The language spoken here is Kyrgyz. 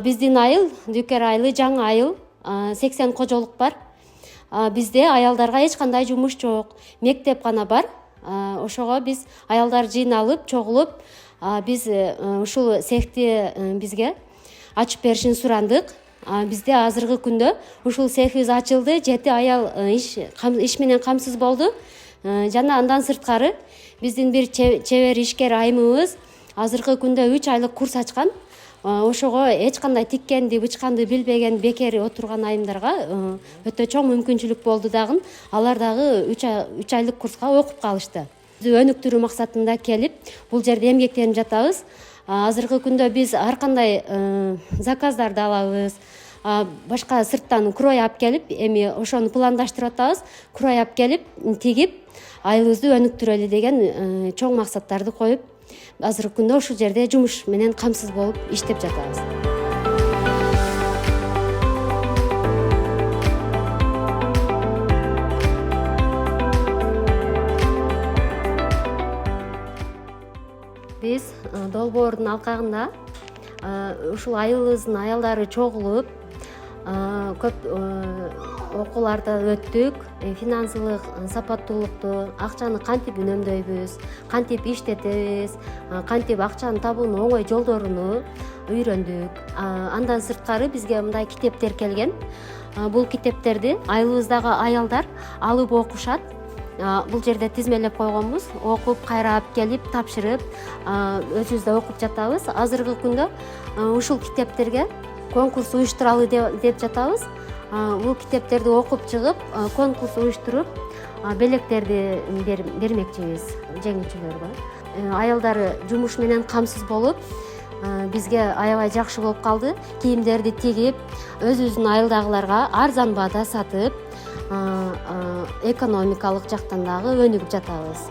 Биздин айыл Дүкер айылы жаңы айыл, 80 кожолук бар. Бизде аялдарга эч кандай жумуш жок, мектеп гана бар. Ошого биз аялдар жыйналып, чогулуп, биз ушул цехти бизге ачып беришин сурандык. Бизде азыркы күндө ушул цехибиз ачылды, 7 аял иш менен камсыз болду. Жана андан сырткары биздин бир чебер ишкер айымыбыз азыркы күндө 3 айлык курс ачкан. Ошого эч кандай тиккенди, бычканды билбеген бекер отурган айымдарга өтө чоң мүмкүнчүлүк болду дагы. Алар дагы 3 айлык курска окуп калышты. Биз өнүктүрүү максатында келип, бул жерде эмгектенип жатабыз. Азыркы күндө биз ар кандай заказдарды алабыз. Башка сырттан крой алып келип, эми ошону пландаштырып атабыз. Крой алып келип, тигип, айылыбызды өнүктүрөлү деген чоң максаттарды коюп, азыркы күндө ушул жерде жумуш менен камсыз болуп иштеп жатабыз. Биз долбоордун алкагында ушул айылыбыздын аялдары чогулуп, көп окууларды өттүк. Финансылык сапаттуулукту, акчаны кантип үнөмдөйбүз, кантип иштетебиз, кантип акчаны табуунун оңой жолдоруну үйрөндүк. Андан сырткары бизге мындай китептер келген. Бул китептерди айылыбыздагы аялдар алып окушат. Бул жерде тизмелеп койгонбуз. Окуп, кайра алып келип, тапшырып, өзүбүз да окуп жатабыз. Азыркы күндө ушул китептерге конкурс уюштуралы деп жатабыз. Бул китептерди окуп чыгып, конкурс уюштуруп, белектерди бермекчибиз жеңүүчүлөргө. Аялдары жумуш менен камсыз болуп, бизге аябай жакшы болуп калды. Кийимдерди тигип, өзүбүздүн айылдагыларга арзан баада сатып, экономикалык жактан дагы өнүгүп жатабыз.